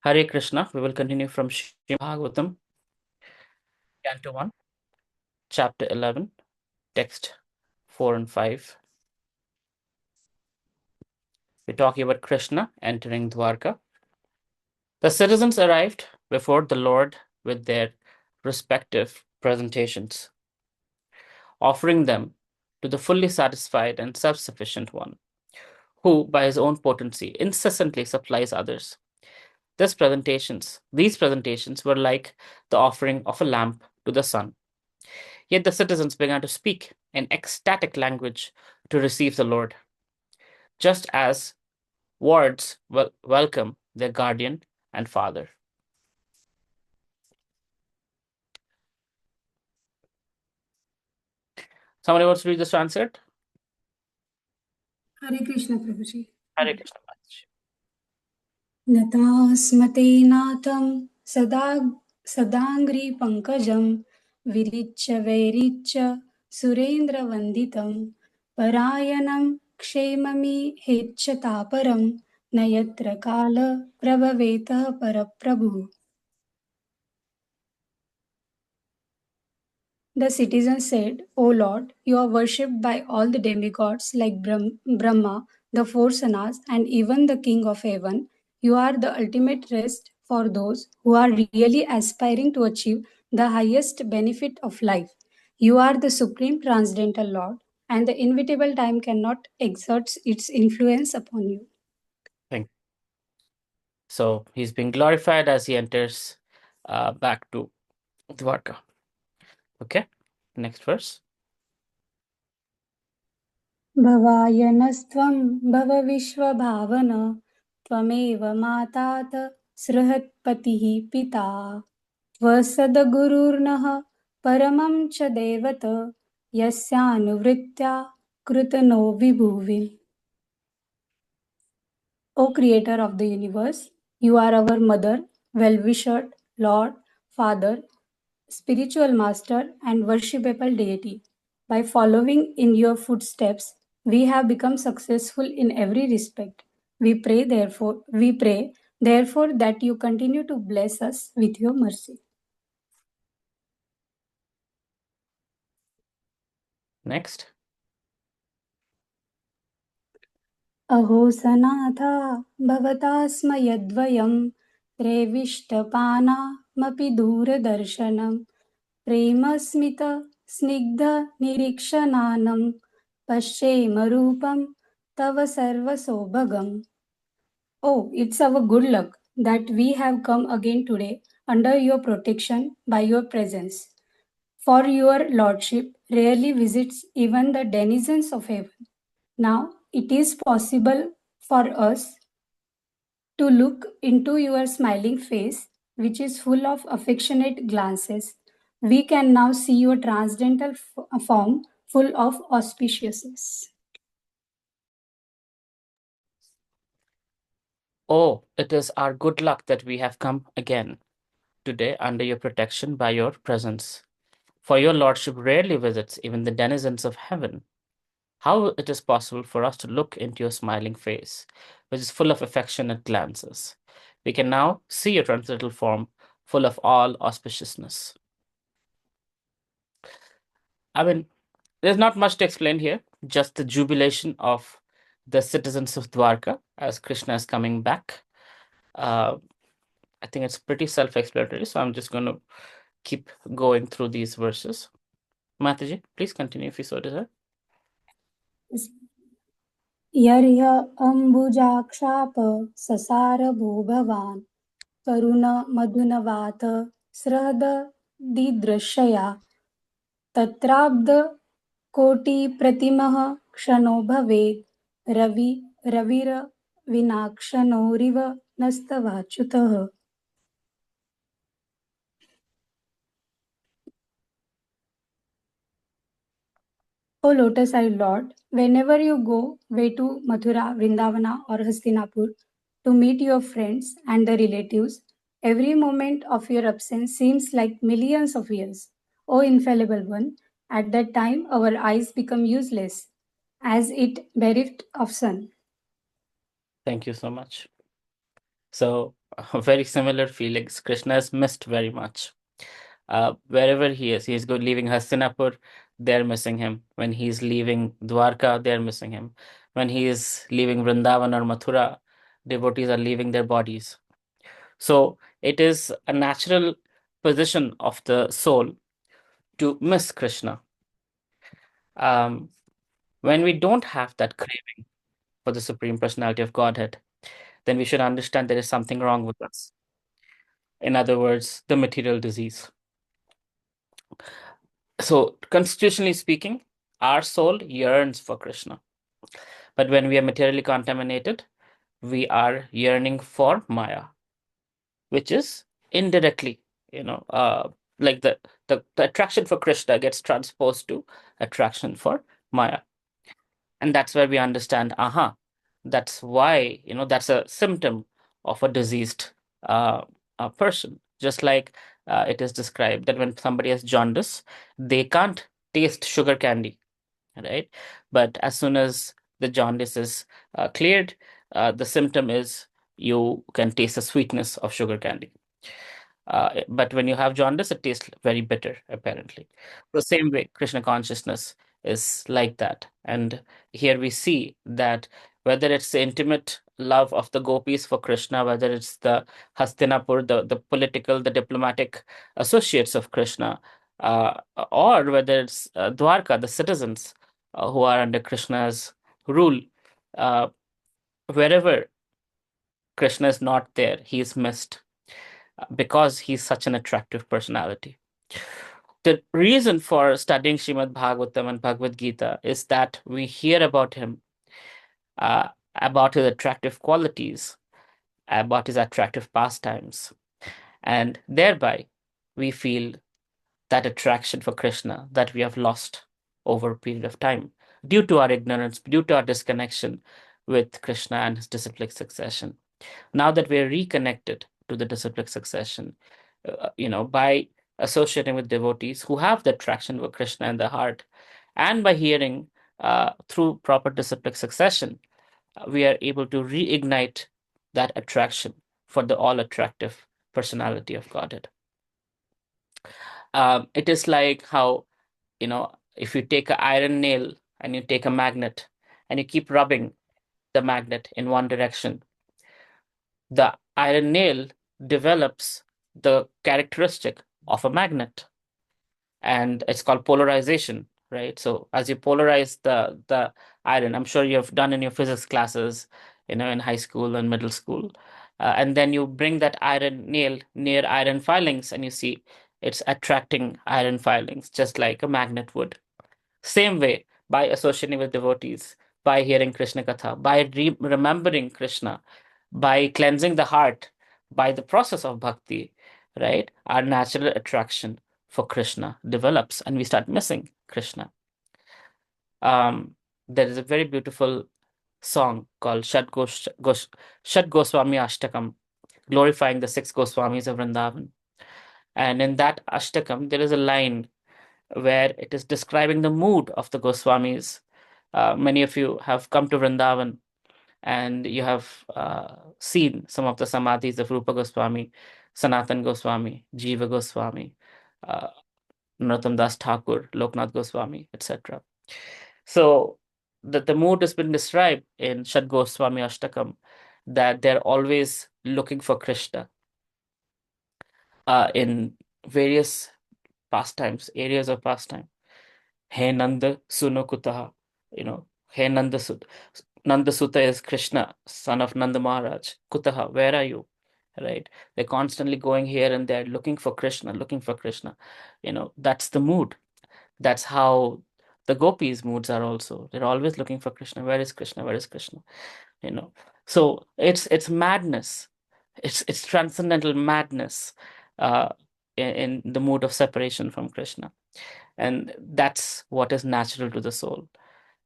Hare Krishna. We will continue from Shrimad Bhagavatam, Canto 1, Chapter 11, Text 4 and 5. We're talking about Krishna entering Dwarka. The citizens arrived before the Lord with their respective presentations, offering them to the fully satisfied and self-sufficient one, who, by his own potency, incessantly supplies others. These presentations were like the offering of a lamp to the sun. Yet the citizens began to speak in ecstatic language to receive the Lord, just as wards welcome their guardian and father. Somebody wants to read this translate? Hare Krishna Prabhuji. Hare Krishna Maharaj. नतास्मते नाथं सदाङ्घ्रि पङ्कजं विरिच्य वैरिच्य सुरेन्द्रवन्दितं परायणं क्षेममि हेच्यतापरं न यत्र काल प्रभवेतः परप्रभुः. The citizens said, O Lord, you are worshipped by all the demigods like Brahma, the four sanas, and even the King of Heaven. You are the ultimate rest for those who are really aspiring to achieve the highest benefit of life. You are the supreme transcendental Lord, and the inevitable time cannot exert its influence upon you. Thank you. So he's being glorified as he enters back to Dwarka. Okay, next verse. भवायनस्त्वं भव विश्वभावन त्वमेव मातात सृहत्पतिः पिता त्वसद्गुरुर्नः परमं च देवत यस्यानुवृत्त्या कृतनो विभुवि. O Creator of the universe, you are our mother, well-wisher, Lord, Father, spiritual master, and worshipable deity. By following in your footsteps, we have become successful in every respect. We pray, therefore, that you continue to bless us with your mercy. Next. अहो सनाथा भवता स्म यद्वयं त्रेविष्टपानामपि दूरदर्शनं प्रेमस्मित स्निग्धनिरीक्षणानं पश्येम रूपं तव सर्वसौभगम्. Oh, it's our good luck that we have come again today under your protection by your presence. For your lordship rarely visits even the denizens of heaven. Now it is possible for us to look into your smiling face, which is full of affectionate glances. We can now see your transcendental form full of auspiciousness. Oh, it is our good luck that we have come again today under your protection by your presence. For your lordship rarely visits even the denizens of heaven. How it is possible for us to look into your smiling face, which is full of affectionate glances. We can now see your transcendental form, full of all auspiciousness. I mean, there's not much to explain here, just the jubilation of the citizens of Dwarka as Krishna is coming back. I think it's pretty self-explanatory, so I'm just going to keep going through these verses. Mataji, please continue if you so desire. यर्ह्य अम्बुजाक्षाप ससार भूभवान् करुण मधुनवात सहृद दिदृश्यया तत्राब्द कोटि प्रतिमः क्षणो भवेत् रविर विनाक्षणोरिव नस्तवाच्युतः. O lotus-eyed Lord, whenever you go way to Mathura, Vrindavana or Hastinapur to meet your friends and the relatives, every moment of your absence seems like millions of years. O infallible one, at that time our eyes become useless, as it bereft of sun. Thank you so much. So very similar feelings. Krishna is missed very much. Wherever he is, leaving Hastinapur, they're missing him. When he's leaving Dwarka, they're missing him. When he is leaving Vrindavan or Mathura, devotees are leaving their bodies. So it is a natural position of the soul to miss Krishna. Um, when we don't have that craving for the Supreme Personality of Godhead, then we should understand there is something wrong with us. In other words, the material disease. So, constitutionally speaking, our soul yearns for Krishna. But when we are materially contaminated, we are yearning for Maya, which is indirectly, you know, like the attraction for Krishna gets transposed to attraction for Maya. And that's where we understand, that's why, that's a symptom of a diseased uh, person. Just like it is described that when somebody has jaundice, they can't taste sugar candy, right? But as soon as the jaundice is cleared, the symptom is you can taste the sweetness of sugar candy. But when you have jaundice, it tastes very bitter, apparently. The same way, Krishna consciousness is like that. And here we see that whether it's the intimate love of the gopis for Krishna, whether it's the Hastinapur, the political, the diplomatic associates of Krishna, or whether it's Dwarka, the citizens who are under Krishna's rule, uh, wherever Krishna is not there, he is missed because he's such an attractive personality. The reason for studying Shrimad Bhagavatam and Bhagavad Gita is that we hear about him, about his attractive qualities, about his attractive pastimes, and thereby we feel that attraction for Krishna that we have lost over a period of time due to our ignorance, due to our disconnection with Krishna and his disciplic succession. Now that we're reconnected to the disciplic succession, by associating with devotees who have the attraction for Krishna in their heart, and by hearing through proper disciplic succession, we are able to reignite that attraction for the all attractive personality of Godhead. It is like how, if you take an iron nail and you take a magnet and you keep rubbing the magnet in one direction, the iron nail develops the characteristic of a magnet, and it's called polarization, right? So as you polarize the iron, I'm sure you have done in your physics classes, in high school and middle school, and then you bring that iron nail near iron filings and you see it's attracting iron filings just like a magnet would. Same way, by associating with devotees, by hearing Krishna Katha, by remembering Krishna, by cleansing the heart, by the process of bhakti, right? Our natural attraction for Krishna develops and we start missing Krishna. Um, there is a very beautiful song called Shat Goswami Ashtakam, glorifying the six Goswamis of Vrindavan. And in that Ashtakam, there is a line where it is describing the mood of the Goswamis. Many of you have come to Vrindavan and you have seen some of the samadhis of Rupa Goswami, Sanatan Goswami, Jiva Goswami, uh, Narottam Das Thakur, Loknath Goswami, etc. So the mood has been described in Shad Goswami Ashtakam that they're always looking for Krishna in various pastimes, areas of pastime. Hey Nanda Suno Kutaha, Hey Nanda Sut. Nanda Sutta is Krishna, son of Nanda Maharaj. Kutaha, where are you? Right? They're constantly going here and there looking for Krishna, looking for Krishna. That's the mood. That's how the gopis' moods are also. They're always looking for Krishna. Where is Krishna? Where is Krishna? You know. So it's madness. It's transcendental madness uh, in the mood of separation from Krishna. And that's what is natural to the soul.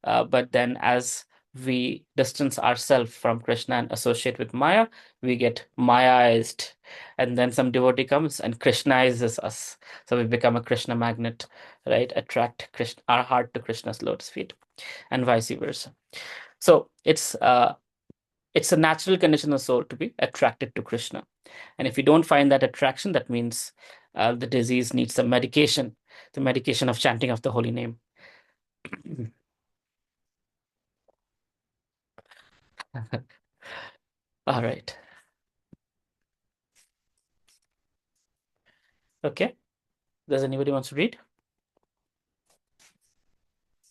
But then as we distance ourselves from Krishna and associate with Maya, we get Mayaized. And then some devotee comes and Krishnizes us. So we become a Krishna magnet, right? Attract Krishna, our heart to Krishna's lotus feet, and vice versa. So it's It's a natural condition of the soul to be attracted to Krishna. And if you don't find that attraction, that means the disease needs some medication, the medication of chanting of the holy name. All right. Okay. Does anybody wants to read?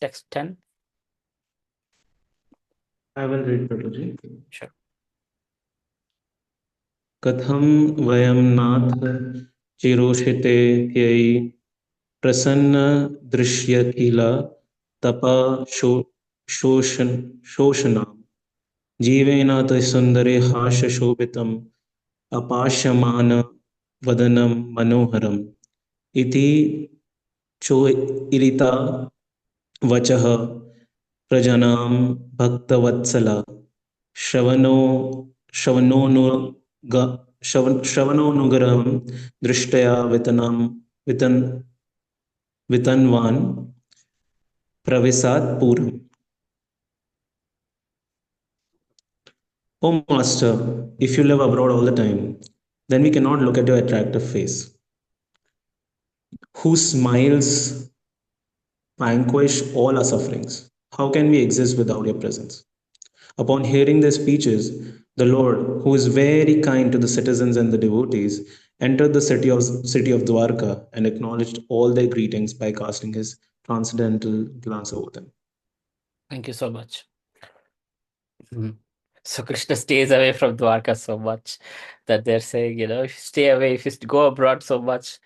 Text 10. I will read, Prabhuji. Sure. कथं वयं नाथ चिरोषिते ह्यै प्रसन्न दृश्यखिल तपः शोषणा जीवेनातिसुन्दरे हास्यशोभितम् अपास्यमान वदनं मनोहरम् इति चोरिता वचः प्रजनां भक्तवत्सला श्रवणो श्रवणोनुग श्रवणोनुग्रहं दृष्ट्या वितन्वान् प्रविशात् पूर्वम्. Oh Master, if you live abroad all the time, then we cannot look at your attractive face, whose smiles vanquish all our sufferings. How can we exist without your presence? Upon hearing their speeches, the Lord, who is very kind to the citizens and the devotees, entered the city of Dwarka and acknowledged all their greetings by casting his transcendental glance over them. Thank you so much. Mhm. So Krishna stays away from Dwarka so much that they're saying, if you stay away, if you go abroad so much,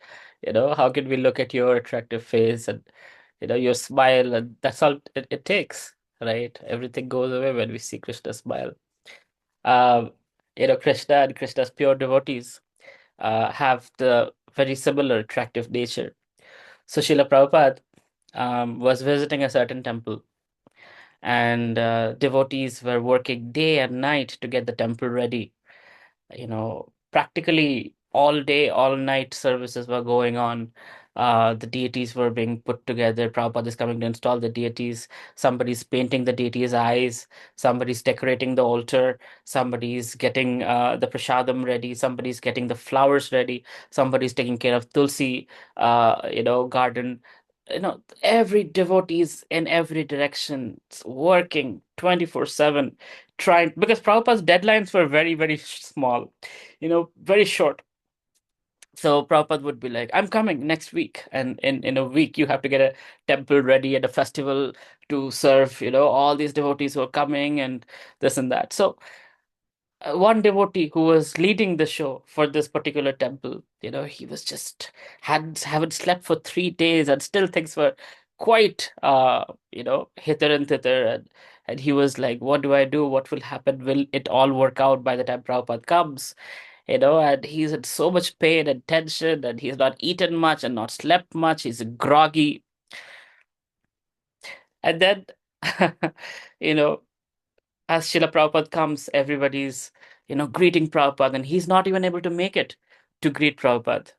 how can we look at your attractive face and, your smile, and that's all it takes, right? Everything goes away when we see Krishna smile. Um, Krishna and Krishna's pure devotees have the very similar attractive nature. So Srila Prabhupada was visiting a certain temple, and devotees were working day and night to get the temple ready. Practically all day, all night services were going on. The deities were being put together. Prabhupada is coming to install the deities. Somebody's painting the deities' eyes. Somebody's decorating the altar. Somebody's getting the prasadam ready. Somebody's getting the flowers ready. Somebody's taking care of tulsi, garden. Every devotee is in every direction, working 24/7, trying, because Prabhupada's deadlines were very, very small, very short. So Prabhupada would be like, I'm coming next week. And in a week, you have to get a temple ready at a festival to serve, all these devotees who are coming and this and that. So one devotee who was leading the show for this particular temple, he was just haven't slept for 3 days, and still things were quite hither and thither, and he was like, what do I do? What will happen? Will it all work out by the time Prabhupada comes? And he's in so much pain and tension, and he's not eaten much and not slept much. He's groggy. And then, you know, as Srila Prabhupada comes, everybody's, greeting Prabhupada, and he's not even able to make it to greet Prabhupada,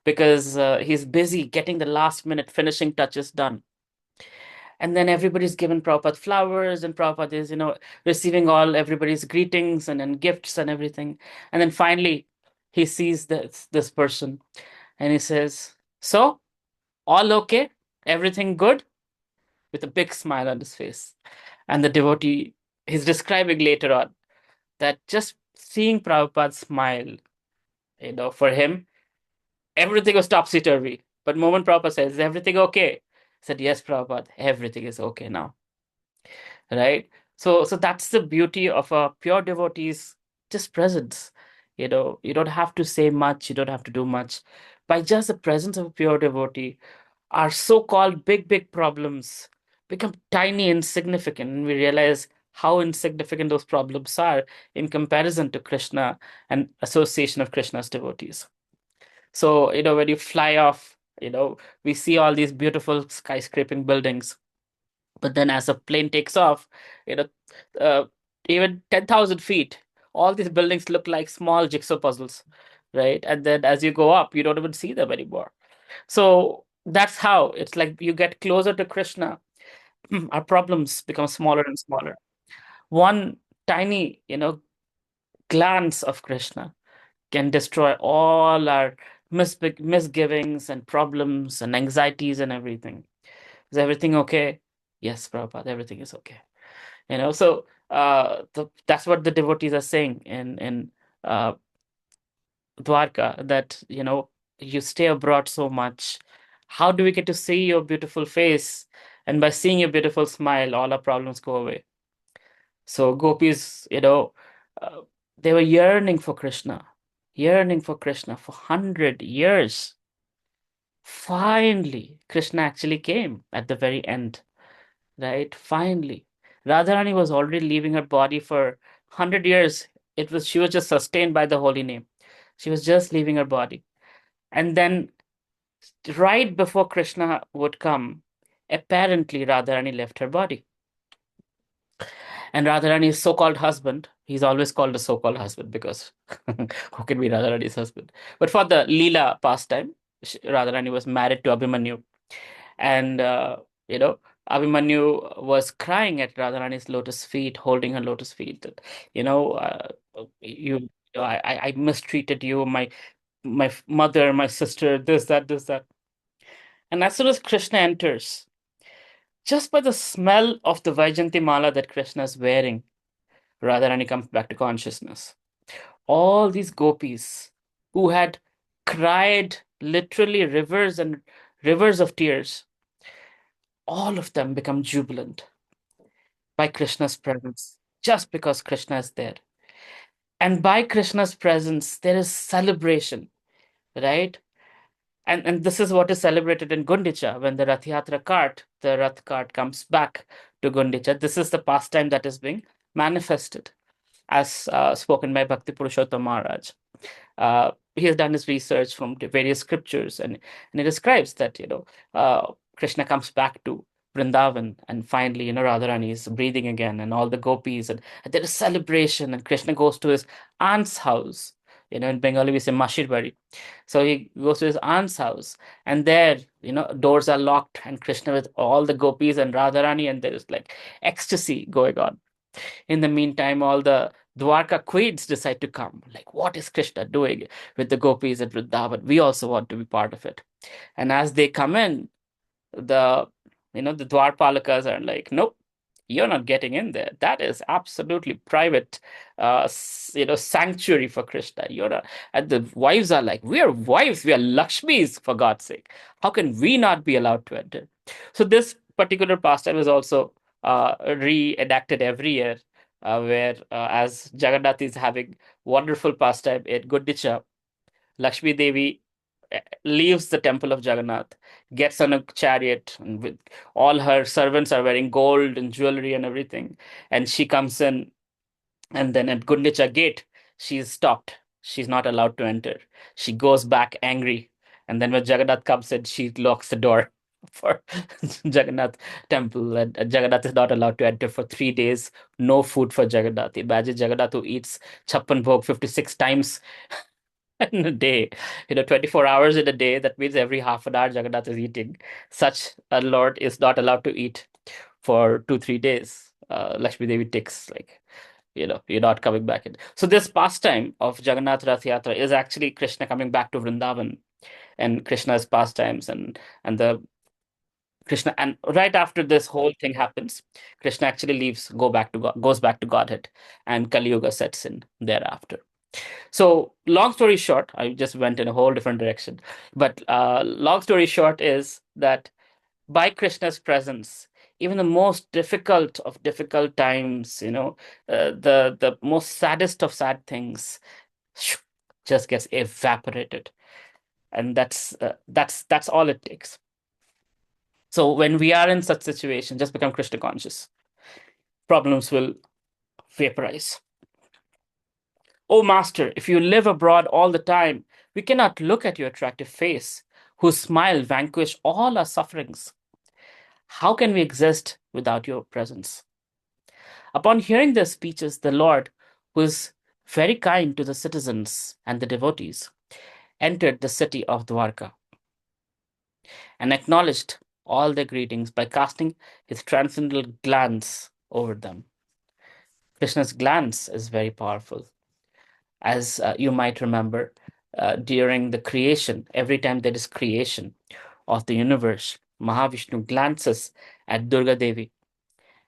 because he's busy getting the last minute finishing touches done. And then everybody's given Prabhupada flowers, and Prabhupada is, receiving all everybody's greetings and gifts and everything. And then finally, he sees this person, and he says, "So, all okay? Everything good?" With a big smile on his face. And the devotee, he's describing later on that just seeing Prabhupada smile, for him, everything was topsy turvy. But moment Prabhupada says, "Is everything okay?" He said, "Yes, Prabhupada, everything is okay now." Right? So that's the beauty of a pure devotee's just presence. You don't have to say much, you don't have to do much. By just the presence of a pure devotee, our so-called big problems become tiny, insignificant, and we realize how insignificant those problems are in comparison to Krishna and association of Krishna's devotees. So, when you fly off, we see all these beautiful skyscraping buildings, but then as a plane takes off, you know, uh, even 10,000 feet, all these buildings look like small jigsaw puzzles, right? And then as you go up, you don't even see them anymore. So that's how it's like you get closer to Krishna, our problems become smaller and smaller. One tiny, glance of Krishna can destroy all our misgivings and problems and anxieties and everything. Is everything okay? Yes, Prabhupada, everything is okay. So that's what the devotees are saying in uh, Dwarka, that you stay abroad so much. How do we get to see your beautiful face? And by seeing your beautiful smile, all our problems go away. So gopis, uh, they were yearning for Krishna for 100 years. Finally, Krishna actually came at the very end, right? Finally, Radharani was already leaving her body for 100 years. She was just sustained by the holy name. She was just leaving her body, and then right before Krishna would come, apparently Radharani left her body. And Radharani's so-called husband, he's always called a so-called husband because who can be Radharani's husband? But for the Leela pastime, Radharani was married to Abhimanyu. And, you know, Abhimanyu was crying at Radharani's lotus feet, holding her lotus feet. That, you, I mistreated you, my mother, my sister, this, that. And as soon as Krishna enters, just by the smell of the Vaijanti Mala that Krishna is wearing, Radharani comes back to consciousness. All these gopis who had cried literally rivers and rivers of tears, all of them become jubilant by Krishna's presence, just because Krishna is there. And by Krishna's presence, there is celebration, right? And this is what is celebrated in Gundicha when the Rath Yatra cart, the Rath cart comes back to Gundicha. This is the pastime that is being manifested as spoken by Bhakti Purushottam Maharaj. He has done his research from the various scriptures, and he describes that Krishna comes back to Vrindavan, and finally Radharani is breathing again, and all the gopis, and there is celebration, and Krishna goes to his aunt's house. In Bengali we say Mashir. So he goes to his aunt's house, and there, doors are locked, and Krishna with all the gopis and Radharani, and there is like ecstasy going on. In the meantime, all the Dwarka queens decide to come. Like, what is Krishna doing with the gopis at Vrindavan? We also want to be part of it. And as they come in, the the Dwarpalakas are like, nope, you're not getting in there. That is absolutely private, sanctuary for Krishna. You're not. And the wives are like, we are wives, we are Lakshmis, for God's sake. How can we not be allowed to enter? So this particular pastime is also reenacted every year, where as Jagannath is having wonderful pastime at Gundicha, Lakshmi Devi leaves the temple of Jagannath, gets on a chariot, and with all her servants are wearing gold and jewelry and everything. And she comes in, and then at Gundicha gate, she's stopped. She's not allowed to enter. She goes back angry. And then when Jagannath comes in, she locks the door for Jagannath temple. And Jagannath is not allowed to enter for 3 days. No food for Jagannath. Imagine Jagannath who eats Chappan Bhog 56 times in a day, 24 hours in a day. That means every half an hour Jagannath is eating. Such a lord is not allowed to eat for 2 3 days. Lakshmi Devi takes like, you're not coming back in. So this pastime of Jagannath Rath Yatra is actually Krishna coming back to Vrindavan and Krishna's pastimes, and the Krishna, and right after this whole thing happens, Krishna actually goes back to Godhead, and Kali Yuga sets in thereafter. So, long story short, I just went in a whole different direction. But long story short is that by Krishna's presence, even the most difficult of difficult times, the most saddest of sad things, just gets evaporated, and that's all it takes. So when we are in such situation, just become Krishna conscious. Problems will vaporize. O Master, if you live abroad all the time, we cannot look at your attractive face, whose smile vanquish all our sufferings. How can we exist without your presence? Upon hearing their speeches, the Lord, who is very kind to the citizens and the devotees, entered the city of Dwarka and acknowledged all their greetings by casting his transcendental glance over them. Krishna's glance is very powerful. As you might remember, during the creation, every time there is creation of the universe, Mahavishnu glances at Durga Devi,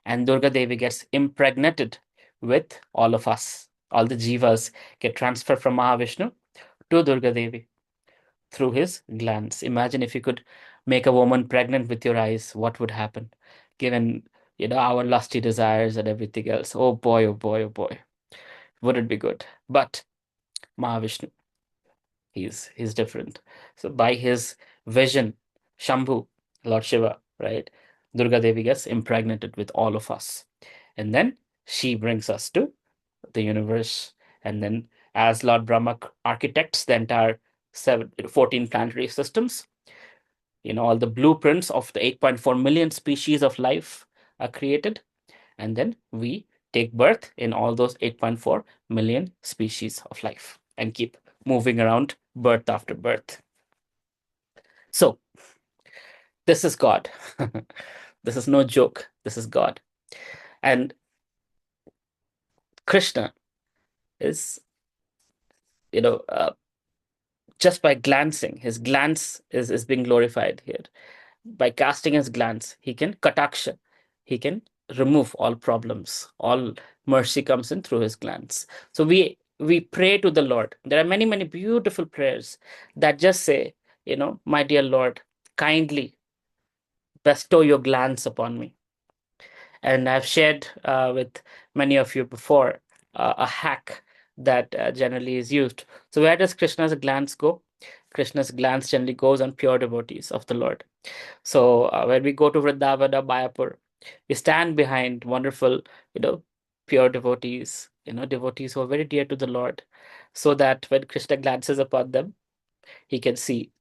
and Durga Devi gets impregnated with all of us. All the jivas get transferred from Mahavishnu to Durga Devi through his glance. Imagine if you could make a woman pregnant with your eyes, what would happen? Given our lusty desires and everything else. Oh boy, oh boy, oh boy. Would it be good? But Mahavishnu, he's different. So by his vision, Shambhu, Lord Shiva, right? Durga Devi gets impregnated with all of us. And then she brings us to the universe. And then as Lord Brahma architects the entire 14 planetary systems, all the blueprints of the 8.4 million species of life are created. And then we take birth in all those 8.4 million species of life and keep moving around birth after birth. So this is God. This is no joke. This is God. And Krishna is, just by glancing, his glance is being glorified here. By casting his glance, he can kataksha, he can remove all problems. All mercy comes in through his glance. So we pray to the Lord. There are many, many beautiful prayers that just say, my dear Lord, kindly bestow your glance upon me. And I've shared with many of you before a hack that generally is used. So where does Krishna's glance go? Krishna's glance generally goes on pure devotees of the Lord. So when we go to Vrindavan or Mayapur, we stand behind wonderful, pure devotees, devotees who are very dear to the Lord, so that when Krishna glances upon them, he can see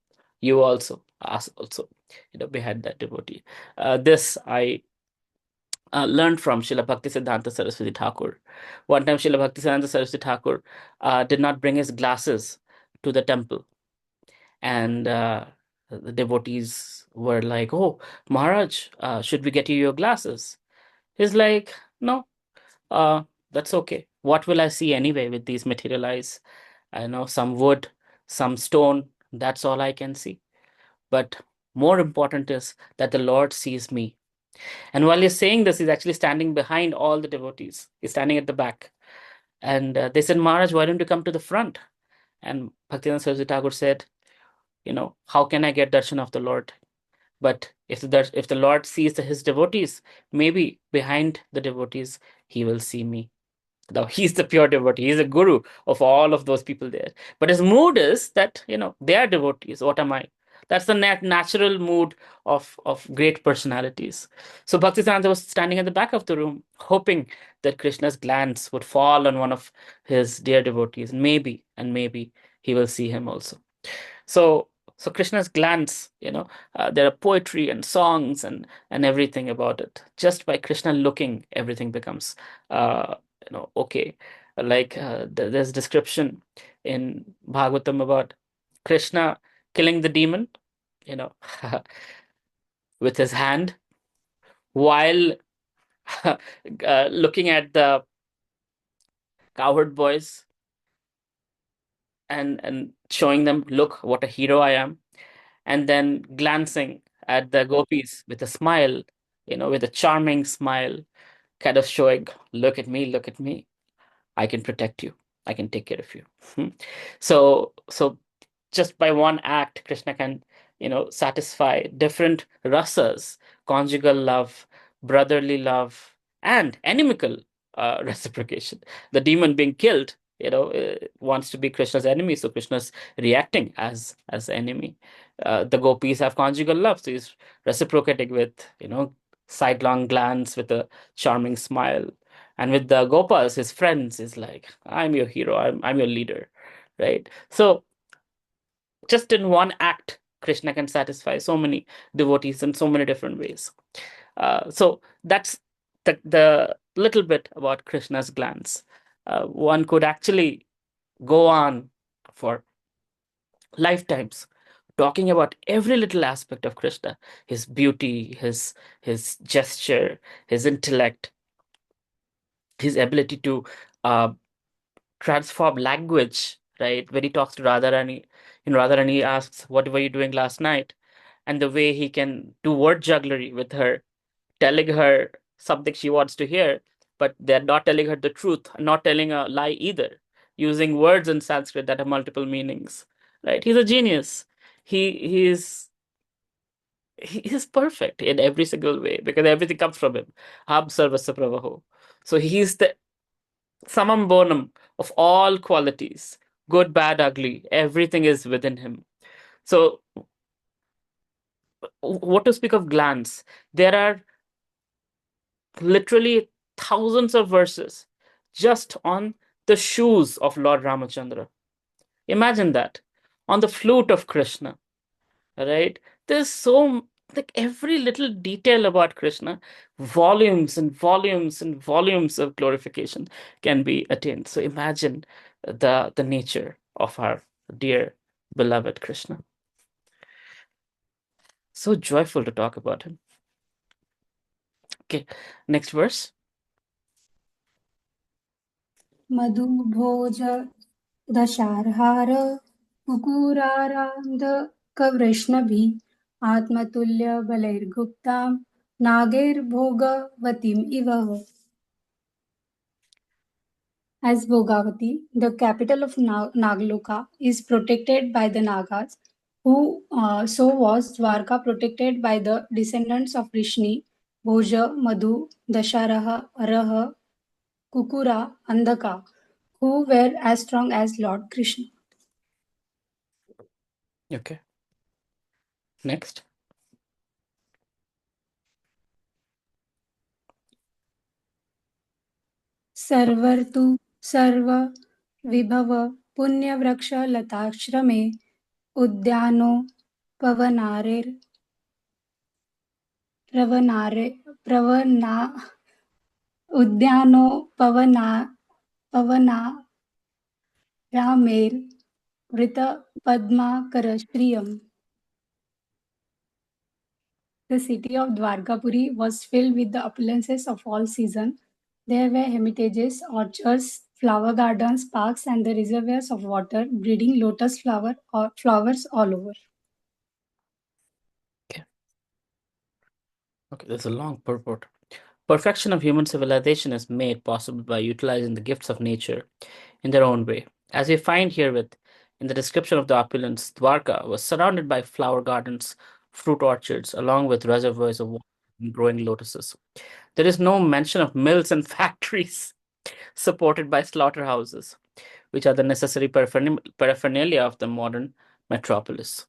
you also, us also, behind that devotee. This I learned from Srila Bhaktisiddhanta Saraswati Thakur. One time, Srila Bhaktisiddhanta Saraswati Thakur did not bring his glasses to the temple. And the devotees were like, "Oh, Maharaj, should we get you your glasses?" He's like, "No, uh, that's okay. What will I see anyway with these material eyes? I know some wood, some stone, that's all I can see. But more important is that the Lord sees me." And while he's saying this, he's actually standing behind all the devotees. He's standing at the back. And they said, "Maharaj, why don't you come to the front?" And Bhaktivinoda Saraswati Thakur said, "How can I get darshan of the Lord? But if the Lord sees his devotees, maybe behind the devotees, he will see me." Now he's the pure devotee. He's a guru of all of those people there. But his mood is that, they are devotees. What am I? That's the natural mood of great personalities. So Bhaktisiddhanta was standing at the back of the room, hoping that Krishna's glance would fall on one of his dear devotees. And maybe he will see him also. So Krishna's glance, there are poetry and songs and everything about it. Just by Krishna looking, everything becomes okay. Like there's description in Bhagavatam about Krishna killing the demon, you know, with his hand, while looking at the cowherd boys and showing them, "Look what a hero I am," and then glancing at the gopis with a smile, with a charming smile, kind of showing, look at me, I can protect you, I can take care of you." So just by one act, Krishna can, satisfy different rasas: conjugal love, brotherly love, and inimical reciprocation. The demon being killed, wants to be Krishna's enemy, so Krishna's reacting as the enemy. The gopis have conjugal love, so he's reciprocating with, sidelong glance, with a charming smile. And with the gopas, his friends, is like, "I'm your hero, I'm your leader," right? So just in one act, Krishna can satisfy so many devotees in so many different ways. So that's the little bit about Krishna's glance. One could actually go on for lifetimes talking about every little aspect of Krishna: his beauty, his gesture, his intellect, his ability to uh, transform language, right? When he talks to Radharani, Radharani asks, "What were you doing last night?" And the way he can do word jugglery with her, telling her something she wants to hear, but they're not telling her the truth, not telling a lie either, using words in Sanskrit that have multiple meanings, right? He's a genius. He is perfect in every single way because everything comes from him. Ham sarvasya pravaho. So he's the summum bonum of all qualities, good, bad, ugly. Everything is within him. So, what to speak of glands? There are literally thousands of verses just on the shoes of Lord Ramachandra. Imagine that. On the flute of Krishna, right? There's so, like, every little detail about Krishna, volumes and volumes and volumes of glorification can be attained. So imagine the nature of our dear beloved Krishna. So joyful to talk about him. Okay, next verse. मधु भोज दशार्हार पुकुरारान्ध कवृष्णभि आत्मतुल्य बलैर्गुप्तां नागैर्भोगवतीम् इव. As Bhogavati, the capital of Nagloka, is protected by the Nagas, who so was Dwarka protected by the descendants of Vrishni, Bhoja, Madhu, Dasharaha, Araha, Kukura, Andaka, who were as strong as Lord Krishna. Okay, next. सर्वर्तु सर्व विभव पुण्यवृक्ष लताश्रमे उद्यानो पवनारेर प्रवनारे प्रवना उद्यानो पवनारामेर वृत Padmakar श्रियम्. The city of Dwarkapuri was filled with the opulences of all seasons. There were hermitages, orchards, flower gardens, parks, and the reservoirs of water, breeding lotus flowers all over. Okay, okay, there's a long purport. Perfection of human civilization is made possible by utilizing the gifts of nature in their own way. As we find herewith in the description of the opulence, Dwarka was surrounded by flower gardens, fruit orchards, along with reservoirs of water and growing lotuses. There is no mention of mills and factories supported by slaughterhouses, which are the necessary paraphernalia of the modern metropolis.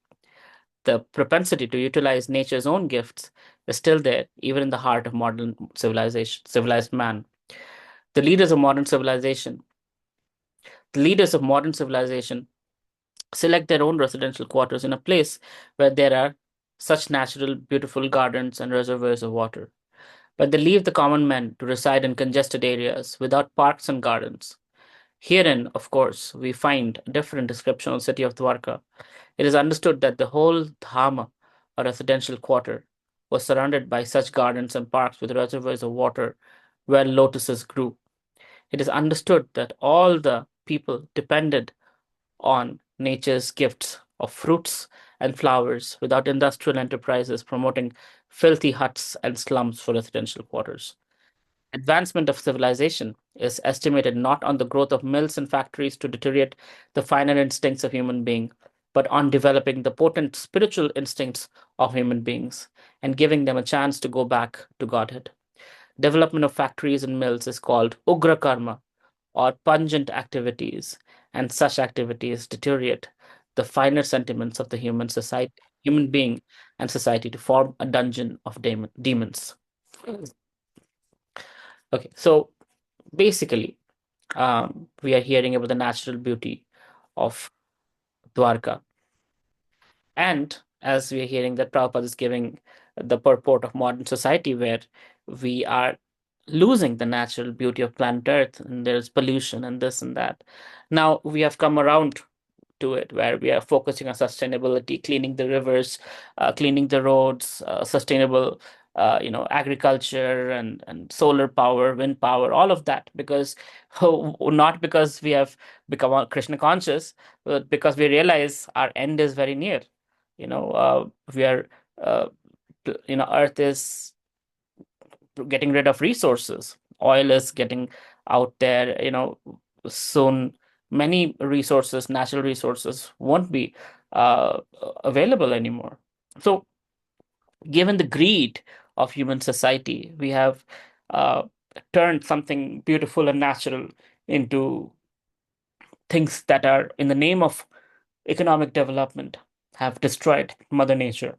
The propensity to utilize nature's own gifts is still there, even in the heart of modern civilized man. The leaders of modern civilization, the leaders of modern civilization select their own residential quarters in a place where there are such natural, beautiful gardens and reservoirs of water. But they leave the common men to reside in congested areas without parks and gardens. Herein, of course, we find a different description of the city of Dwarka. It is understood that the whole dhama, or residential quarter, was surrounded by such gardens and parks with reservoirs of water where lotuses grew. It is understood that all the people depended on nature's gifts of fruits and flowers without industrial enterprises promoting filthy huts and slums for residential quarters. Advancement of civilization is estimated not on the growth of mills and factories to deteriorate the finer instincts of human being, but on developing the potent spiritual instincts of human beings and giving them a chance to go back to Godhead. Development of factories and mills is called ugra karma, or pungent activities, and such activities deteriorate the finer sentiments of the human being and society to form a dungeon of demons. Okay, so basically, we are hearing about the natural beauty of Dwarka. And as we are hearing that Prabhupada is giving the purport of modern society where we are losing the natural beauty of planet Earth and there's pollution and this and that. Now we have come around to it where we are focusing on sustainability, cleaning the rivers, cleaning the roads, sustainable agriculture and solar power, wind power, all of that, because not because we have become Krishna conscious, but because we realize our end is very near. We are, uh, Earth is getting rid of resources. Oil is getting out there. Soon many resources, natural resources, won't be uh, available anymore. So, given the greed of human society, we have uh, turned something beautiful and natural into things that are in the name of economic development have destroyed Mother Nature.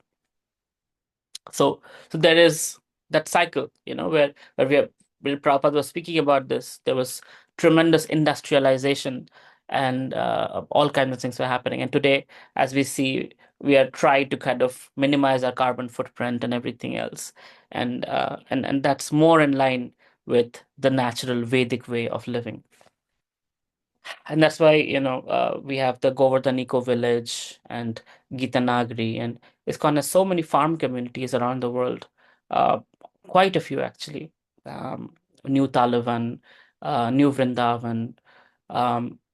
So there is that cycle, where Bill Prabhupada was speaking about this. There was tremendous industrialization, and all kinds of things were happening. And today, as we see, we are trying to kind of minimize our carbon footprint and everything else, and that's more in line with the natural Vedic way of living. And that's why, we have the Govardhan Eco Village and Gitanagri, and ISKCON has so many farm communities around the world. Uh, Quite a few, actually. New Taliban, New Vrindavan.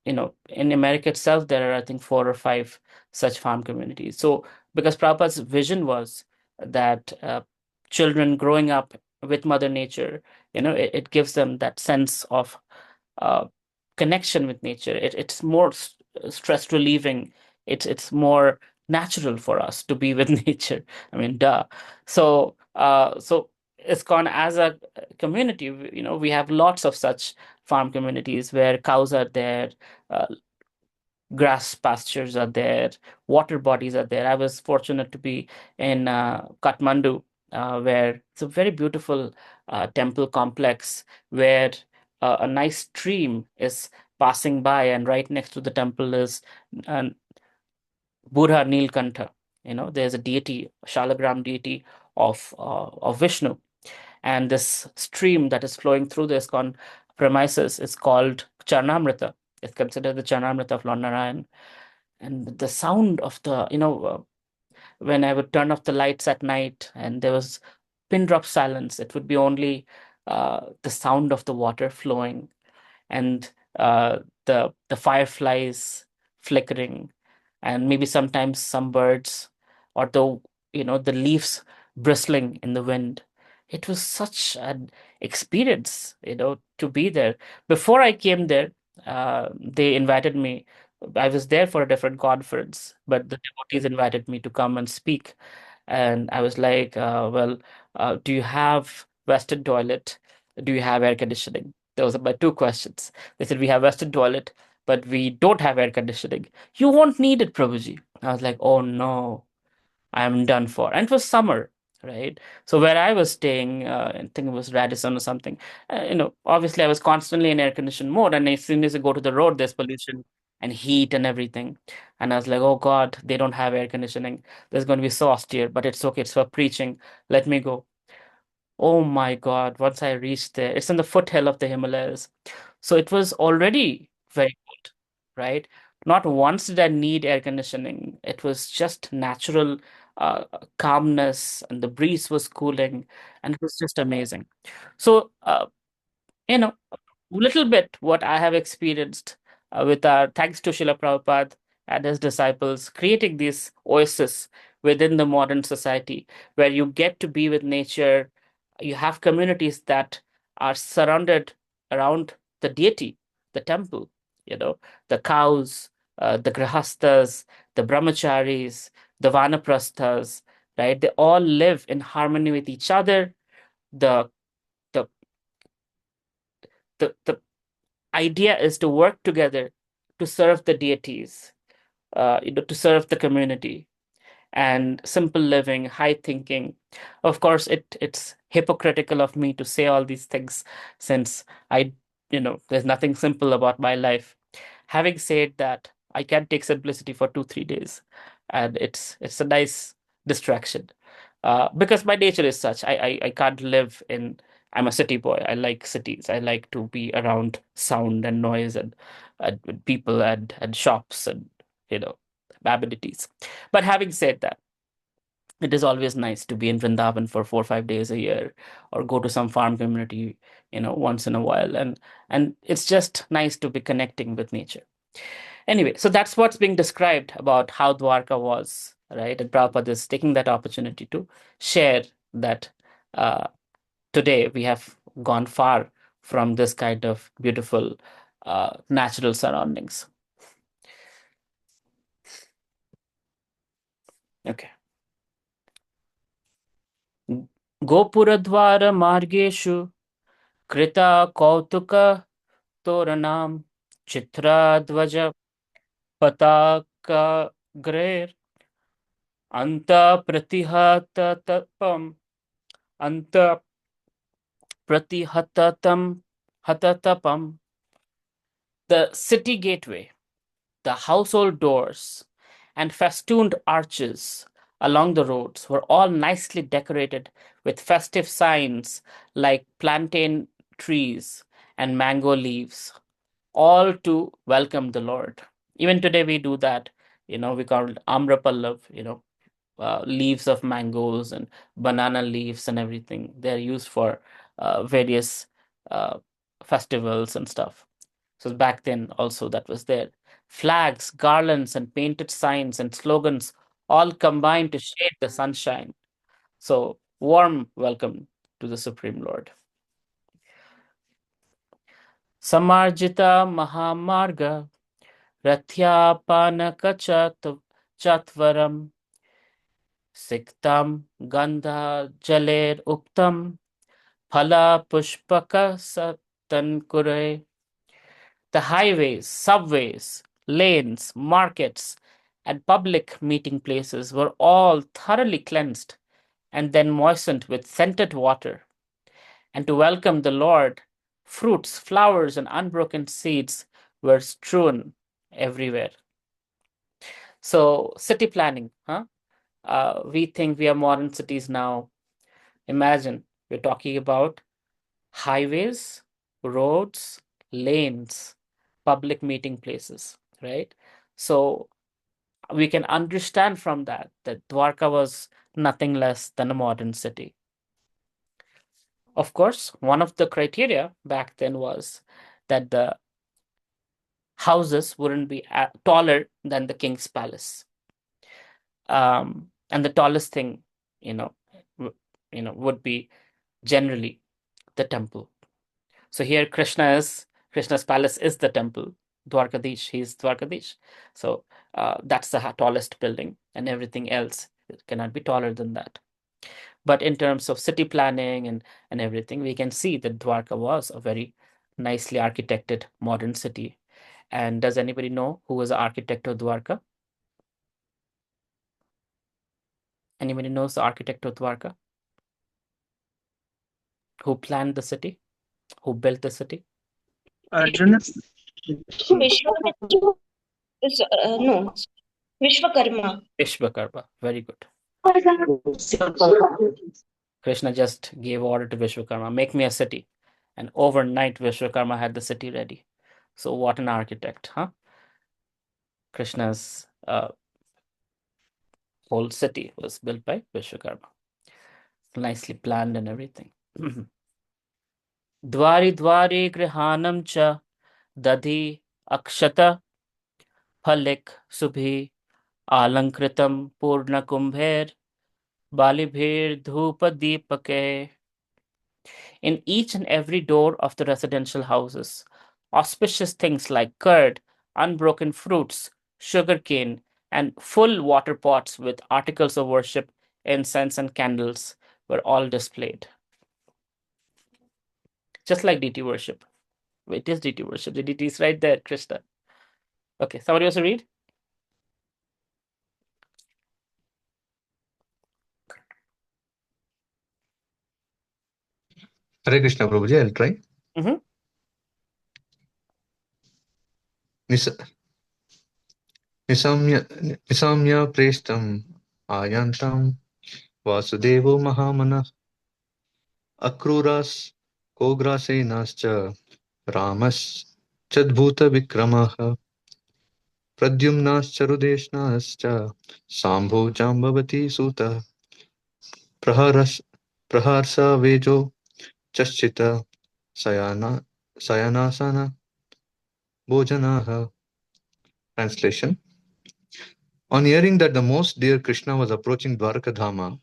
In America itself, there are, I think, 4 or 5 such farm communities. So, because Prabhupada's vision was that children growing up with Mother Nature, it gives them that sense of uh, connection with nature. It's more stress relieving. It's more natural for us to be with nature. I mean, duh. So ISKCON as a community, we have lots of such farm communities where cows are there, uh, grass pastures are there, water bodies are there. I was fortunate to be in Kathmandu, where it's a very beautiful temple complex where a nice stream is passing by, and right next to the temple is uh, Burha Nilkantha. There's a deity, Shalagram deity of Vishnu, and this stream that is flowing through the ISKCON premises is called Charnamrita. It's considered the Charnamrita of Lord Narayan. And the sound of when I would turn off the lights at night and there was pin drop silence, it would be only the sound of the water flowing, and the fireflies flickering, and maybe sometimes some birds, or the leaves bristling in the wind. It was such an experience, to be there. Before I came there, they invited me. I was there for a different conference, but the devotees invited me to come and speak. And I was like, well, do you have Western toilet? Do you have air conditioning? Those are my 2 questions. They said, we have Western toilet, but we don't have air conditioning. You won't need it, Prabhuji. I was like, oh no, I'm done for. And it was summer, right? So where I was staying, I think it was Radisson or something, obviously I was constantly in air conditioned mode. And as soon as you go to the road, there's pollution and heat and everything. And I was like, oh God, they don't have air conditioning. There's going to be so austere, but it's okay. It's for preaching. Let me go. Oh my God, once I reached there, it's on the foothill of the Himalayas. So it was already very cold, right? Not once did I need air conditioning. It was just natural calmness, and the breeze was cooling, and it was just amazing. So, little bit what I have experienced with our thanks to Srila Prabhupada and his disciples, creating this oasis within the modern society where you get to be with nature. You have communities that are surrounded around the deity, the temple, the cows, the grahastas, the brahmacharis, the vanaprasthas, right? They all live in harmony with each other. The the the idea is to work together to serve the deities, to serve the community, and simple living, high thinking. Of course, it's hypocritical of me to say all these things since there's nothing simple about my life. Having said that, I can take simplicity for 2 3 days, and it's a nice distraction. Because my nature is such. I can't live in. I'm a city boy. I like cities. I like to be around sound and noise and people and shops and you know amenities. But having said that, It is always nice to be in Vrindavan for 4 or 5 days a year, or go to some farm community, once in a while, and it's just nice to be connecting with nature. Anyway, so that's what's being described about how Dwarka was, right? And Prabhupada is taking that opportunity to share that today we have gone far from this kind of beautiful natural surroundings. Okay. Gopuradwara margeshu krita kautuka toranam chitradvaja pataka grer anta pratihatatapam anta pratihatatam hatatapam. The city gateway, the household doors, and festooned arches along the roads were all nicely decorated with festive signs like plantain trees and mango leaves, all to welcome the Lord. Even today we do that. We call it Amrapallav, leaves of mangoes and banana leaves and everything. They're used for various uh, festivals and stuff. So back then also that was there. Flags, garlands, and painted signs and slogans all combined to shade the sunshine. So warm welcome to the Supreme Lord. Samarjita Mahamarga Rathyapanaka Chatvaram Siktam Gandha Jaler Uptam Phala Pushpaka Satankure. The highways, subways, lanes, markets, and public meeting places were all thoroughly cleansed and then moistened with scented water. And to welcome the Lord, fruits, flowers, and unbroken seeds were strewn everywhere. So, city planning, huh? We think we are modern cities now. Imagine we're talking about highways, roads, lanes, public meeting places, right? So we can understand from that that Dwarka was nothing less than a modern city. Of course, one of the criteria back then was that the houses wouldn't be taller than the king's palace. And the tallest thing, you know, would be generally the temple. So here Krishna's palace is the temple, Dwarkadish. He's Dwarkadish. So that's the tallest building, and everything else cannot be taller than that. But in terms of city planning and everything, we can see that Dwarka was a very nicely architected modern city. And does anybody know who was the architect of Dwarka? Anybody knows the architect of Dwarka? Who planned the city? Who built the city? Arjuna? Vishwamitra is no Vishwakarma. Vishwakarma. Very good. Krishna just gave order to Vishwakarma, make me a city. And overnight, Vishwakarma had the city ready. So, what an architect, huh? Krishna's whole city was built by Vishwakarma. Nicely planned and everything. Dwari Dwari Grihanam Cha Dadhi Akshata Phalik Subhi Alankritam Purna Kumbher Balibhir Dhupa Deepake. In each and every door of the residential houses, auspicious things like curd, unbroken fruits, sugarcane, and full water pots with articles of worship, incense, and candles were all displayed. Just like deity worship. It is deity worship. The deity is right there, Krishna. Okay, somebody wants to read? Hare Krishna Prabhuji, I'll try. Mm-hmm. Nisamya preshtam ayantam Vasudevo Mahamana Akruras Kograsenascha Ramas Chadbhuta Vikramaha Pradyumnascha Rudeshnascha Sambho Jambavati Suta Praharas Praharsa Vejo Chaschita Sayanasana Bhojanaha. Translation. On hearing that the most dear Krishna was approaching Dwarka Dhama,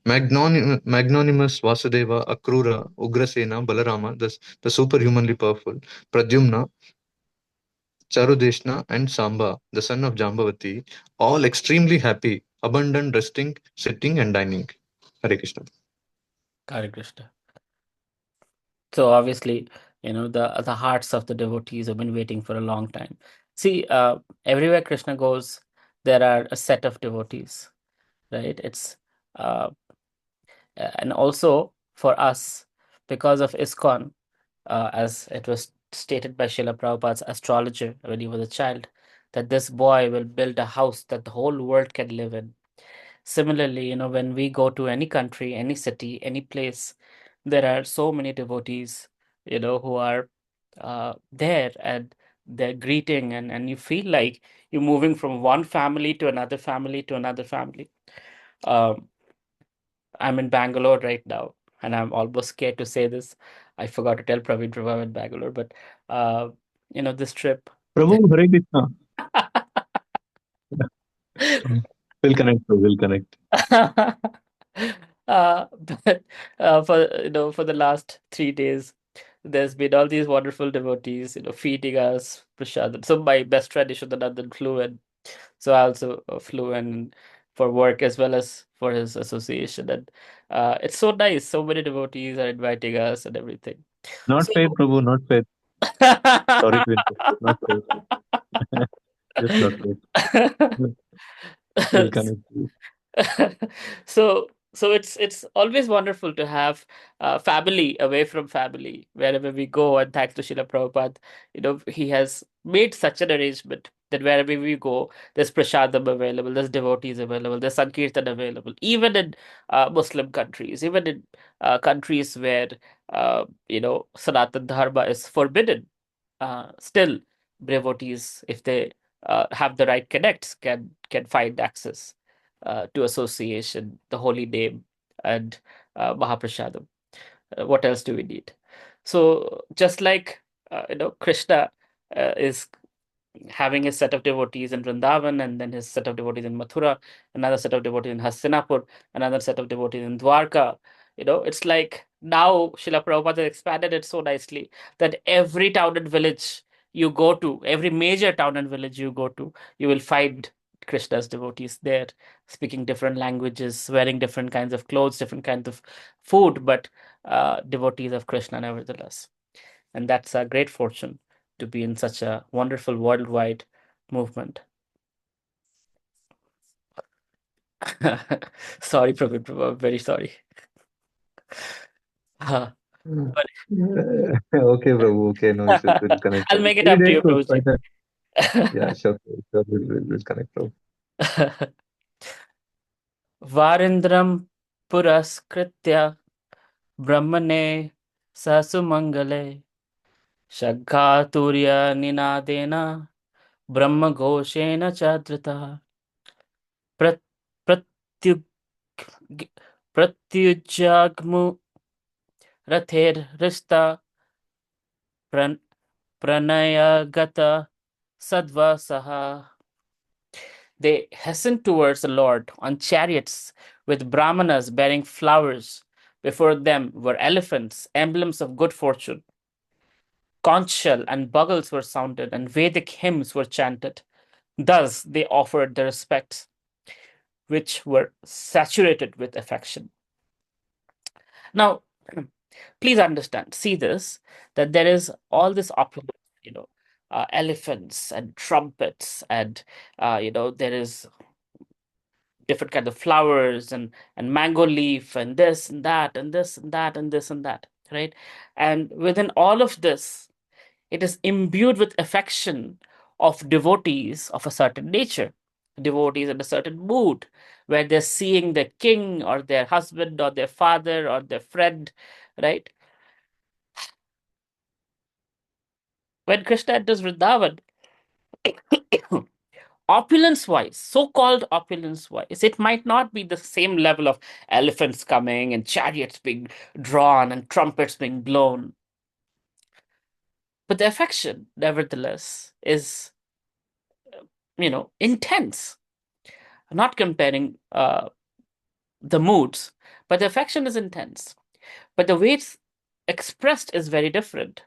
magnanimous Vasudeva, Akrura, Ugrasena, Balarama, the superhumanly powerful, Pradyumna, Charudeshna, and Samba, the son of Jambavati, all extremely happy, abundant resting, sitting, and dining. Hare Krishna. Hare Krishna. So obviously, the hearts of the devotees have been waiting for a long time. See, everywhere Krishna goes, there are a set of devotees, right? It's uh, and also for us, because of ISKCON, as it was stated by Srila Prabhupada's astrologer when he was a child, that this boy will build a house that the whole world can live in. Similarly, when we go to any country, any city, any place, there are so many devotees, who are there, and they're greeting, and you feel like you're moving from one family to another family to another family. Um, I'm in Bangalore right now, and I'm almost scared to say this. I forgot to tell Praveen Prabha I'm in Bangalore, but this trip. Prabhu, Hare Krishna. We'll connect, bro. We'll connect. But for the last 3 days, there's been all these wonderful devotees, feeding us prasad. So my best friend Ishadanandan flew in, so I also flew in for work as well as for his association, and it's so nice. So many devotees are inviting us and everything. Not So. fair, Prabhu, not fair. Sorry to interrupt. Not fair. Just not fair. We'll connect. So it's always wonderful to have family away from family wherever we go, and thanks to Srila Prabhupada, he has made such an arrangement that wherever we go, there's prasadam available, there's devotees available, there's sankirtan available, even in Muslim countries, even in countries where Sanatan Dharma is forbidden. Still, devotees, if they have the right connects, can find access to association, the holy name, and Mahaprasadam. What else do we need? So just like Krishna is having his set of devotees in Vrindavan, and then his set of devotees in Mathura, another set of devotees in Hastinapur, another set of devotees in Dwarka. It's like now Srila Prabhupada has expanded it so nicely that every town and village you go to, every major town and village you go to, you will find Krishna's devotees there, speaking different languages, wearing different kinds of clothes, different kinds of food, but devotees of Krishna nevertheless. And that's a great fortune to be in such a wonderful worldwide movement. Sorry, Praveen Prabhu, I'm very sorry. But Okay, Prabhu. Okay, no issues. We'll connect. I'll Prabhu. make it Any up to day, you, Prabhu. Prabhuji. Yeah, sure. Sure. We'll connect, Prabhu. Varindram Puraskritya Brahmane Sasumangale Shagghaturya Ninadena Brahma Ghoshena Chadrita Prat Pratyug Pratyujagmu Rather Rista Pranayagata Sadvasaha. They hastened towards the Lord on chariots with brahmanas bearing flowers. Before them were elephants, emblems of good fortune. Conch shell and bugles were sounded, and Vedic hymns were chanted. Thus they offered their respects, which were saturated with affection. Now, please understand, see this, that there is all this opulence, elephants and trumpets, and there is different kinds of flowers, and mango leaf, and this and that, and this and that, and this and that, right? And within all of this, it is imbued with affection of devotees of a certain nature, devotees in a certain mood, where they're seeing their king or their husband or their father or their friend, right? When Krishna enters Vrindavan, opulence-wise, so-called opulence-wise, it might not be the same level of elephants coming and chariots being drawn and trumpets being blown. But the affection, nevertheless, is, intense. I'm not comparing the moods, but the affection is intense. But the way it's expressed is very different.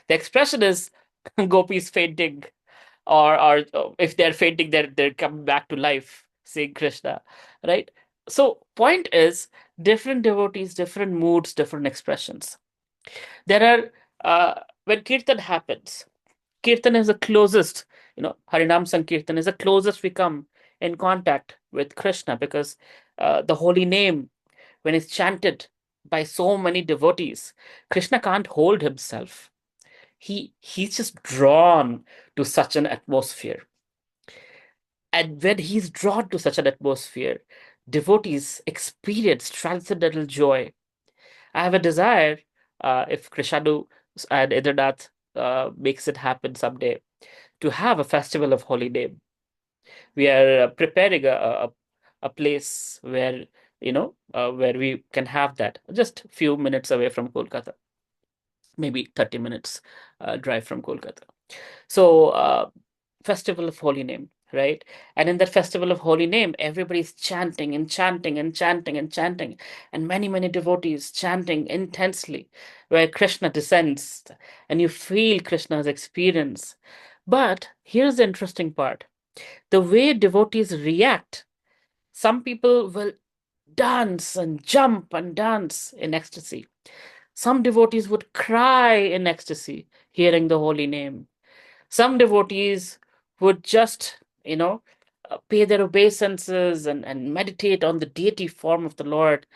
The expression is gopis fainting, or if they're fainting, they're coming back to life, seeing Krishna, right? So point is, different devotees, different moods, different expressions. There are when kirtan happens, kirtan is the closest, Harinam Sankirtan is the closest we come in contact with Krishna, because the holy name, when it's chanted by so many devotees, Krishna can't hold himself. He's just drawn to such an atmosphere. And when he's drawn to such an atmosphere, devotees experience transcendental joy. I have a desire, if Krishadu and Indranath makes it happen someday, to have a festival of holy name. We are preparing a place where, where we can have that, just a few minutes away from Kolkata, maybe 30 minutes drive from Kolkata. So festival of holy name, right? And in that festival of holy name, everybody's chanting and chanting and chanting and chanting, and many devotees chanting intensely, where Krishna descends, and you feel Krishna's experience. But here's the interesting part: the way devotees react. Some people will dance and jump and dance in ecstasy. Some devotees would cry in ecstasy hearing the holy name. Some devotees would just, pay their obeisances and meditate on the deity form of the Lord,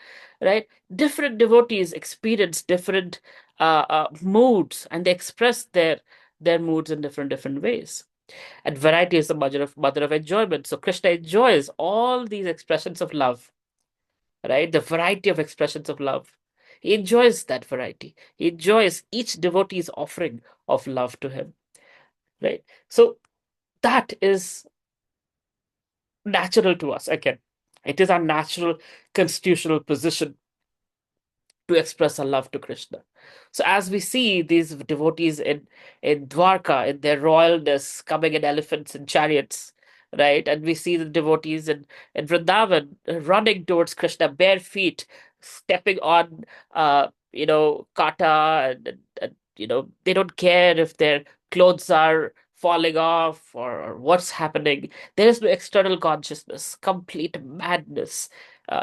right? Different devotees experience different moods, and they express their moods in different ways. And variety is the mother of enjoyment. So Krishna enjoys all these expressions of love, right? The variety of expressions of love. He enjoys that variety. He enjoys each devotee's offering of love to him, right? So that is natural to us. Again, it is our natural constitutional position to express our love to Krishna. So as we see these devotees in Dwarka, in their royalness, coming in elephants and chariots, right? And we see the devotees in Vrindavan running towards Krishna, bare feet, stepping on, kata, and they don't care if their clothes are falling off, or what's happening. There is no external consciousness, complete madness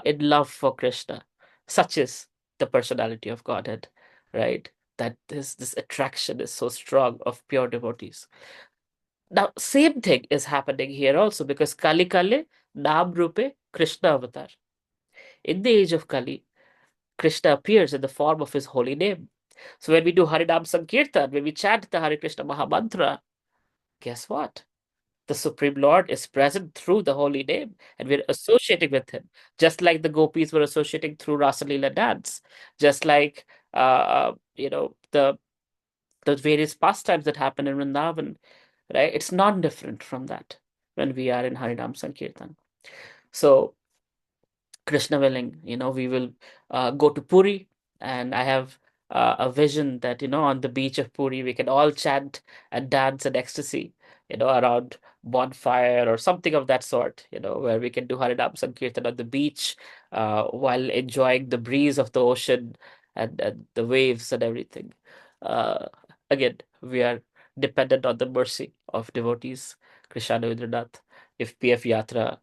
in love for Krishna. Such is the personality of Godhead, right? That this attraction is so strong of pure devotees. Now, same thing is happening here also, because Kali Kale Nam Rupe Krishna Avatar. In the age of Kali, Krishna appears in the form of his holy name. So when we do Harinam Sankirtan, when we chant the Hare Krishna Mahamantra, guess what? The Supreme Lord is present through the holy name, and we're associating with him, just like the gopis were associating through Rasalila dance, just like the various pastimes that happen in Vrindavan, right? It's not different from that when we are in Harinam Sankirtan. So Krishna willing, we will go to Puri, and I have a vision that, on the beach of Puri, we can all chant and dance in ecstasy, around bonfire or something of that sort, where we can do Harinam Sankirtan on the beach while enjoying the breeze of the ocean, and the waves and everything. Uh, Again, we are dependent on the mercy of devotees, Krishna Indranath. If PF Yatra,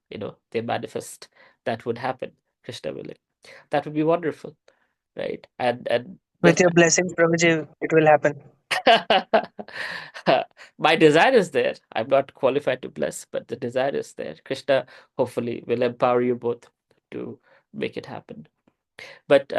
they manifest, that would happen, Krishna willing. That would be wonderful, right? And With the your blessings, Prabhuji, it will happen. my desire is there. I'm not qualified to bless, but the desire is there. Krishna hopefully will empower you both to make it happen. But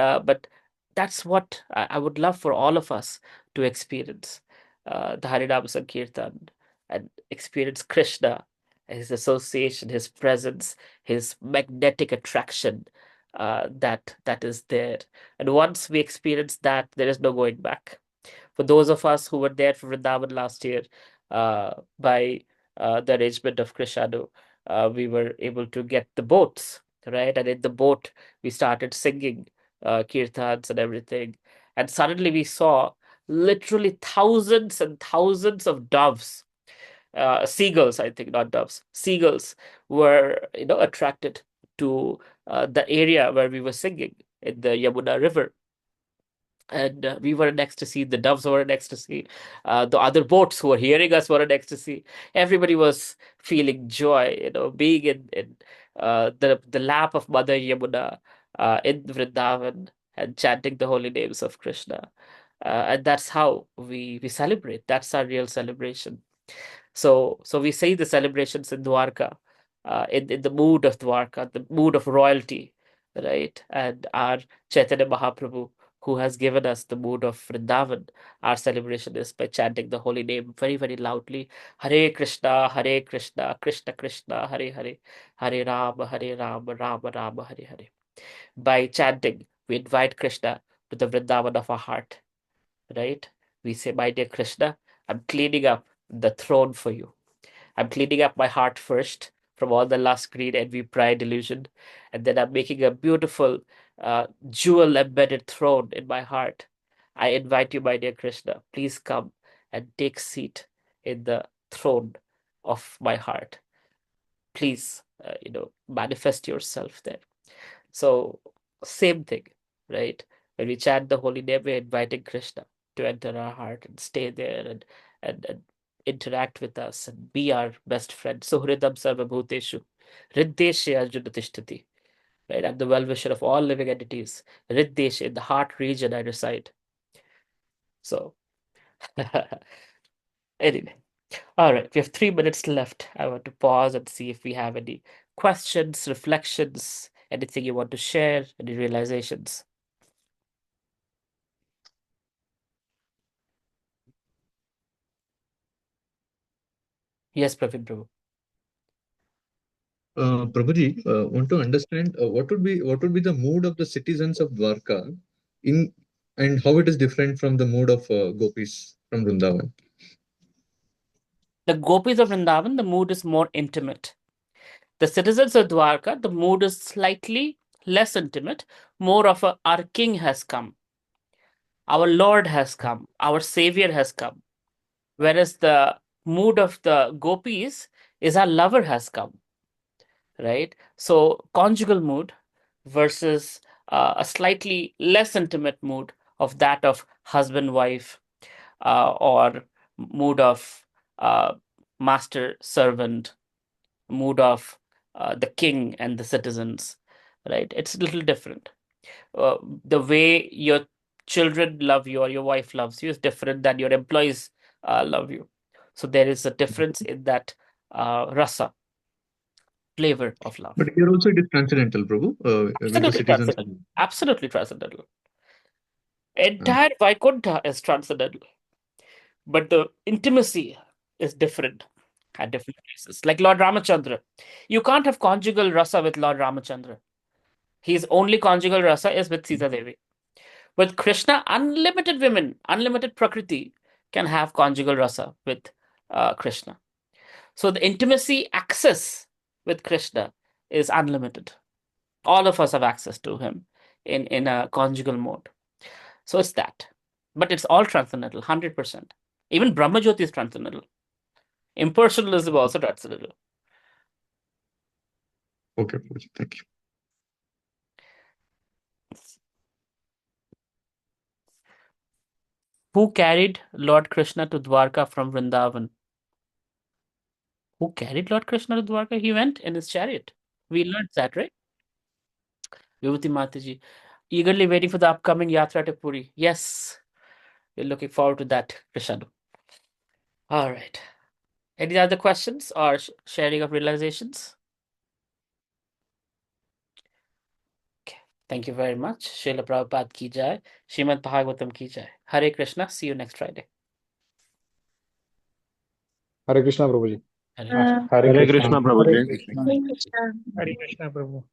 that's what I would love for all of us to experience, the Harinam Sankirtan, and experience Krishna, his association, his presence, his magnetic attraction, that is there. And once we experience that, there is no going back. For those of us who were there for Vrindavan last year, by the arrangement of Krishadu, we were able to get the boats, right? And in the boat, we started singing kirtans and everything. And suddenly we saw literally thousands and thousands of doves, seagulls, I think, not doves, seagulls were, attracted to the area where we were singing in the Yamuna River. And we were in ecstasy. The doves were in ecstasy. The other boats who were hearing us were in ecstasy. Everybody was feeling joy, being in the lap of Mother Yamuna in Vrindavan and chanting the holy names of Krishna. And that's how we celebrate. That's our real celebration. So we say the celebrations in Dwarka, in the mood of Dwarka, the mood of royalty, right? And our Chaitanya Mahaprabhu, who has given us the mood of Vrindavan, our celebration is by chanting the holy name very, very loudly. Hare Krishna, Krishna Krishna, Hare Hare, Hare Rama, Rama Rama, Hare Hare. By chanting, we invite Krishna to the Vrindavan of our heart, right? We say, my dear Krishna, I'm cleaning up the throne for you. I'm cleaning up my heart first from all the lust, greed, envy, pride, delusion. And then I'm making a beautiful jewel embedded throne in my heart. I invite you, my dear Krishna, please come and take seat in the throne of my heart. Please, manifest yourself there. So, same thing, right? When we chant the holy name, we're inviting Krishna to enter our heart and stay there and interact with us and be our best friend. Suhridam sarvabhuteshu, riddeshe arjuna tishtati. Right? I'm the well-wisher of all living entities. Riddeshe, in the heart region I reside. So, anyway. All right, we have 3 minutes left. I want to pause and see if we have any questions, reflections, anything you want to share, any realizations. Yes, Praveen Prabhu. Prabhuji, want to understand what would be the mood of the citizens of Dwarka in and how it is different from the mood of gopis from Vrindavan. The gopis of Vrindavan, the mood is more intimate. The citizens of Dwarka, the mood is slightly less intimate, more of our king has come, our Lord has come, our Savior has come. Whereas the mood of the gopis is our lover has come, right? So conjugal mood versus a slightly less intimate mood of that of husband wife, or mood of master servant, mood of the king and the citizens, right? It's a little different. The way your children love you or your wife loves you is different than your employees love you. So there is a difference in that rasa, flavor of love. But here also it is transcendental, Prabhu, with the Absolutely citizens. transcendental. Absolutely transcendental. Entire Vaikuntha is transcendental, but the intimacy is different at different places. Like Lord Ramachandra, you can't have conjugal rasa with Lord Ramachandra. His only conjugal rasa is with Sita Devi. With Krishna, unlimited women, unlimited Prakriti can have conjugal rasa with Krishna. So the intimacy access with Krishna is unlimited. All of us have access to him in a conjugal mode. So it's that. But it's all transcendental, 100%. Even Brahmajyoti is transcendental. Impersonalism also transcendental. Okay, Prabhuji, thank you. Who carried Lord Krishna to Dwarka from Vrindavan? Who carried Lord Krishna to Dwarka? He went in his chariot. We learned that, right? Vibhuti Mataji, eagerly waiting for the upcoming Yatra to Puri. Yes, we're looking forward to that, Krishadu. All right. Any other questions or sharing of realizations? Okay. Thank you very much. Srila Prabhupada ki jai. Shrimad Bhagavatam ki jai. Hare Krishna. See you next Friday. Hare Krishna, Prabhuji. Hare Hare Krishna. Hare Krishna. Krishna, Prabhuji. Hare Krishna. Hare Krishna, Prabhu.